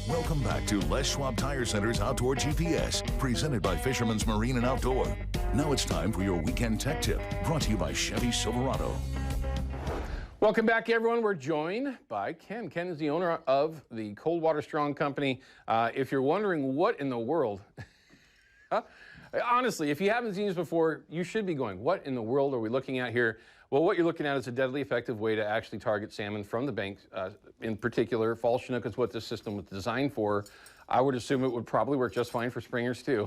Welcome back to Les Schwab Tire Center's Outdoor GPS, presented by Fisherman's Marine and Outdoor. Now it's time for your weekend tech tip, brought to you by Chevy Silverado. Welcome back, everyone. We're joined by Ken. Ken is the owner of the Coldwater Strong Company. If you're wondering what in the world, honestly, if you haven't seen this before, you should be going, what in the world are we looking at here? Well, what you're looking at is a deadly effective way to actually target salmon from the bank. In particular, fall Chinook is what this system was designed for. I would assume it would probably work just fine for springers too.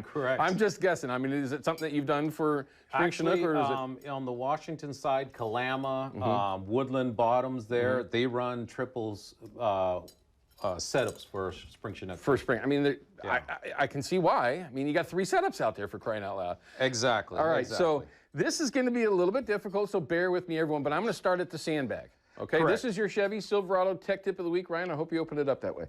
Correct. I'm just guessing. I mean, is it something that you've done for spring Chinook, or is it on the Washington side, Kalama, Woodland Bottoms there, they run triples setups for spring Chinook. for spring? I mean, I can see why. I mean, you got 3 setups out there, for crying out loud. Exactly. All right, exactly. so this is going to be a little bit difficult, so bear with me, everyone, but I'm going to start at the sandbag. Okay, Correct. This is your Chevy Silverado Tech Tip of the Week. Ryan, I hope you opened it up that way.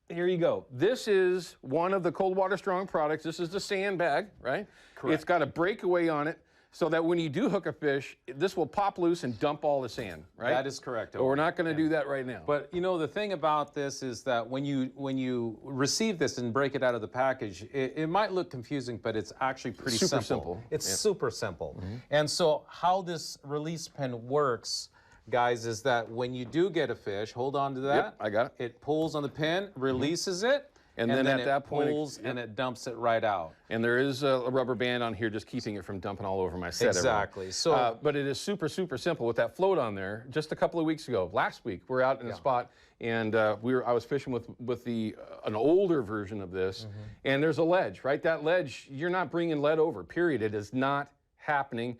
Here you go. This is one of the Coldwater Strong products. This is the sandbag, right? Correct. It's got a breakaway on it so that when you do hook a fish, this will pop loose and dump all the sand, right? That is correct. But we're not going to do that right now. But you know, the thing about this is that when you receive this and break it out of the package, it might look confusing, but it's actually pretty Super simple. simple. It's Yep. super simple. And so how this release pin works, guys, is that when you do get a fish, hold on to that. Yep, I got it. It pulls on the pin, releases it, And then at it that point, pulls and it dumps it right out. And there is a rubber band on here just keeping it from dumping all over my set. Exactly. Everyone. So, but it is super, super simple with that float on there. Just a couple of weeks ago, last week, we're out in a spot, and I was fishing with an older version of this, and there's a ledge, right? That ledge, you're not bringing lead over, period. It is not happening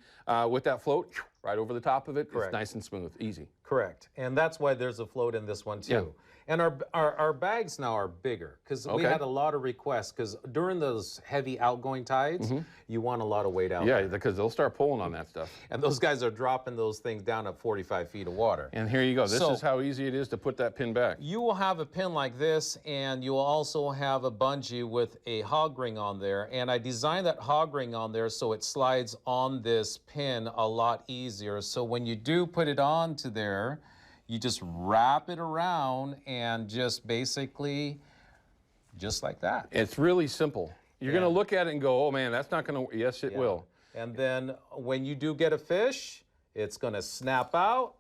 with that float right over the top of it. Correct. It's nice and smooth, easy. correct. And that's why there's a float in this one too. Yeah. And our bags now are bigger because we had a lot of requests because during those heavy outgoing tides, you want a lot of weight out Yeah, there. because they'll start pulling on that stuff. And those guys are dropping those things down at 45 feet of water. And here you go. This So- is how easy it is to put that pin back. You will have a pin like this, and you will also have a bungee with a hog ring on there. And I designed that hog ring on there so it slides on this pin a lot easier. So when you do put it onto there, you just wrap it around and just basically, just like that. It's really simple. You're going to look at it and go, oh man, that's not going to, yes, it will. And then when you do get a fish, it's going to snap out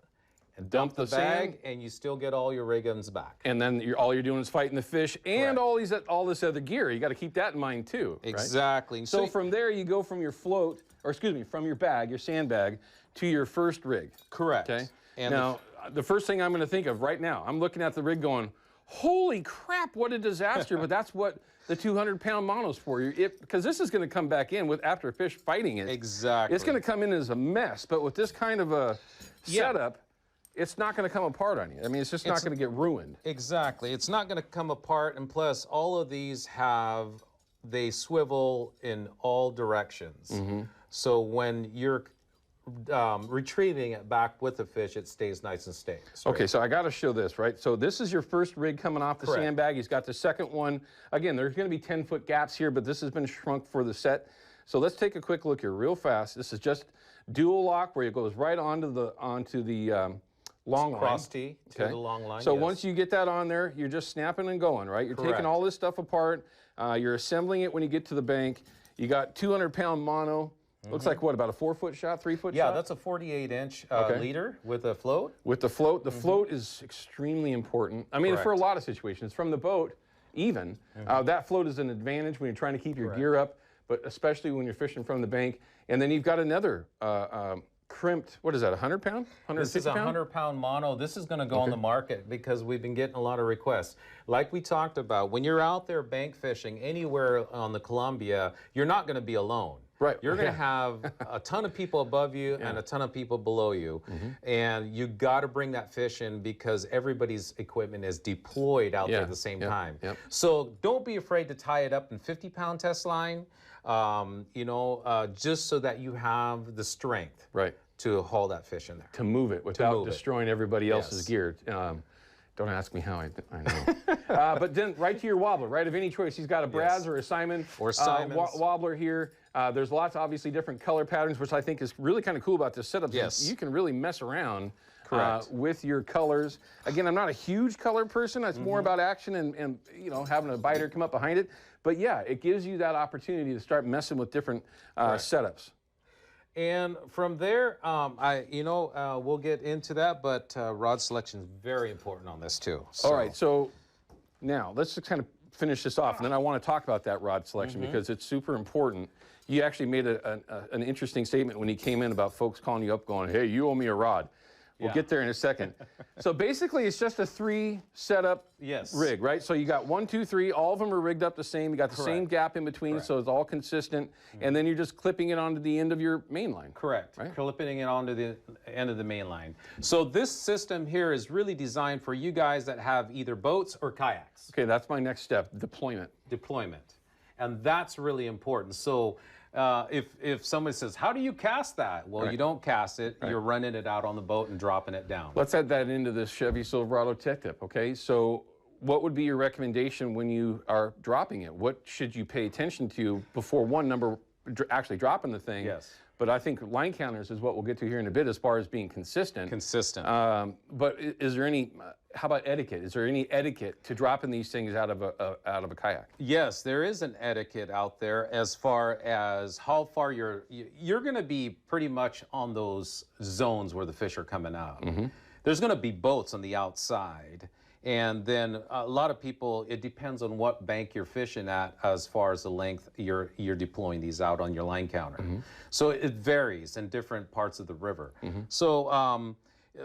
and dump the bag, sand. and you still get all your rig ends back. And then all you're doing is fighting the fish and Correct. all this other gear. You got to keep that in mind too. Right? Exactly. So from there, you go from your float, or excuse me, from your bag, your sandbag, to your first rig. Correct. Okay. And now, the first thing I'm going to think of right now, I'm looking at the rig going, holy crap, what a disaster. But that's what the 200-pound mono's for. Because this is going to come back in after a fish fighting it. Exactly. It's going to come in as a mess. But with this kind of a setup, it's not going to come apart on you. I mean, it's just not going to get ruined. Exactly. It's not going to come apart, and plus, all of these they swivel in all directions. So when you're retrieving it back with the fish, it stays nice and straight. Okay, so I got to show this, right? So this is your first rig coming off the Correct. sandbag. He's got the second one. Again, there's going to be 10-foot gaps here, but this has been shrunk for the set. So let's take a quick look here real fast. This is just dual lock where it goes right onto the long line. Cross T to the long line. So yes. once you get that on there, you're just snapping and going, right? You're Correct. taking all this stuff apart. You're assembling it when you get to the bank. You got 200-pound mono. Looks like what, about a 4-foot shot, 3-foot shot? Yeah, that's a 48-inch leader with a float. With the float. The float is extremely important. I mean, for a lot of situations. From the boat, even, that float is an advantage when you're trying to keep your gear up, but especially when you're fishing from the bank. And then you've got another crimped, what is that, 100-pound? 150 This is a 100-pound mono. This is going to go on the market because we've been getting a lot of requests. Like we talked about, when you're out there bank fishing anywhere on the Columbia, you're not going to be alone. Right. You're going to have a ton of people above you and a ton of people below you. And you got to bring that fish in because everybody's equipment is deployed out there at the same time. So don't be afraid to tie it up in 50-pound test line, just so that you have the strength to haul that fish in there. To move it without destroying everybody else's gear. Don't ask me how I know. But then right to your wobbler, right, of any choice. He's got a Brad's or a Simon wobbler here. There's lots, obviously, different color patterns, which I think is really kind of cool about this setup. Yes. You can really mess around Correct. With your colors. Again, I'm not a huge color person. It's more about action and you know, having a biter come up behind it. But yeah, it gives you that opportunity to start messing with different setups. And from there, we'll get into that, but rod selection is very important on this too. So. All right, so now let's just kind of finish this off, and then I want to talk about that rod selection because it's super important. You actually made an interesting statement when you came in about folks calling you up going, hey, you owe me a rod. We'll get there in a second. So basically, it's just a 3 setup rig, right? So you got 1, 2, 3. All of them are rigged up the same. You got the same gap in between, so it's all consistent. And then you're just clipping it onto the end of your main line. Correct. Right? Clipping it onto the end of the main line. So this system here is really designed for you guys that have either boats or kayaks. Okay, that's my next step, deployment. Deployment. And that's really important. So if somebody says, how do you cast that? Well, you don't cast it. You're running it out on the boat and dropping it down. Let's add that into this Chevy Silverado tech tip, okay? So what would be your recommendation when you are dropping it? What should you pay attention to before actually dropping the thing? Yes. But I think line counters is what we'll get to here in a bit as far as being consistent. Consistent. But is there any, how about etiquette? Is there any etiquette to dropping these things out of a kayak? Yes, there is an etiquette out there as far as how far you're going to be pretty much on those zones where the fish are coming out. There's going to be boats on the outside. And then a lot of people, it depends on what bank you're fishing at as far as the length you're deploying these out on your line counter. So it varies in different parts of the river. So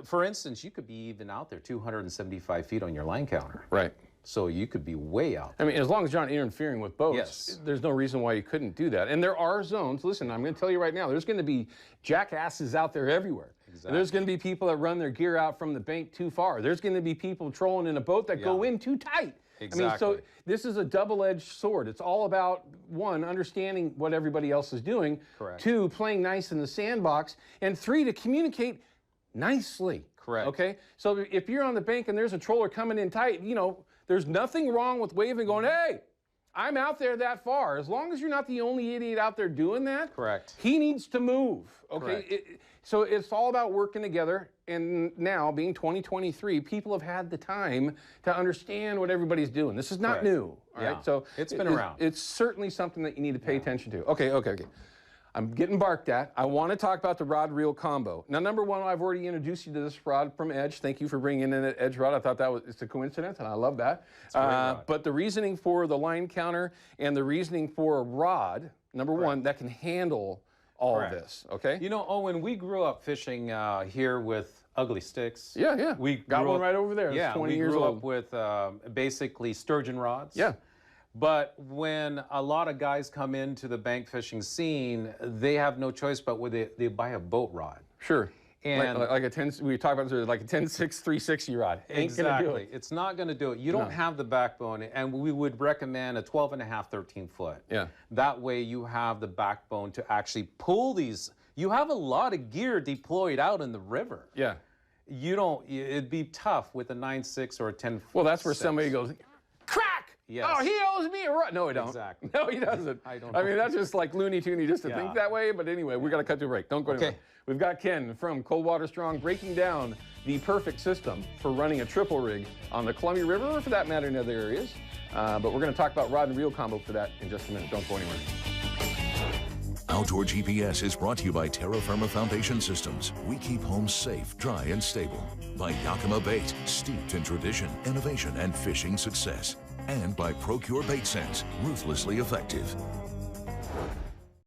for instance, you could be even out there 275 feet on your line counter. Right. So you could be way out. I mean, as long as you're not interfering with boats, there's no reason why you couldn't do that. And there are zones, listen, I'm going to tell you right now, there's going to be jackasses out there everywhere. Exactly. There's going to be people that run their gear out from the bank too far. There's going to be people trolling in a boat that go in too tight. Exactly. I mean, so this is a double-edged sword. It's all about, 1, understanding what everybody else is doing. Correct. 2, playing nice in the sandbox. And 3, to communicate nicely. Correct. Okay? So if you're on the bank and there's a troller coming in tight, you know, there's nothing wrong with waving going, hey, I'm out there that far. As long as you're not the only idiot out there doing that, correct, he needs to move. Okay? So it's all about working together. And now, being 2023, people have had the time to understand what everybody's doing. This is not new. All right? So it's been around. It's certainly something that you need to pay attention to. Okay. I'm getting barked at. I want to talk about the rod-reel combo. Now, number 1, I've already introduced you to this rod from Edge. Thank you for bringing in an Edge rod. I thought it's a coincidence, and I love that. But the reasoning for the line counter and the reasoning for a rod, number 1, that can handle all of this, okay? You know, Owen, we grew up fishing here with ugly sticks. Yeah. We got one right over there. Yeah, it's 20 we years grew old. up with basically sturgeon rods. Yeah. But when a lot of guys come into the bank fishing scene, they have no choice but they buy a boat rod. Sure. And like a 10, we talked about this, like a 10-6 360 rod. Ain't gonna do it. It's not going to do it. You don't have the backbone, and we would recommend a 12.5, 13 foot. Yeah. That way you have the backbone to actually pull these. You have a lot of gear deployed out in the river. Yeah. You don't, it'd be tough with a 9.6 or a 10. Well, that's where somebody goes, crack! Yes. Oh, he owes me a rod. No, he don't. Exactly. No, he doesn't. I mean, that's just like Looney Tooney just to think that way. But anyway, we got to cut to a break. Don't go anywhere. We've got Ken from Coldwater Strong breaking down the perfect system for running a triple rig on the Columbia River, or for that matter in other areas. But we're going to talk about rod and reel combo for that in just a minute. Don't go anywhere. Outdoor GPS is brought to you by Terra Firma Foundation Systems. We keep homes safe, dry, and stable. By Yakima Bait, steeped in tradition, innovation, and fishing success. And by Procure Bait Sense, ruthlessly effective.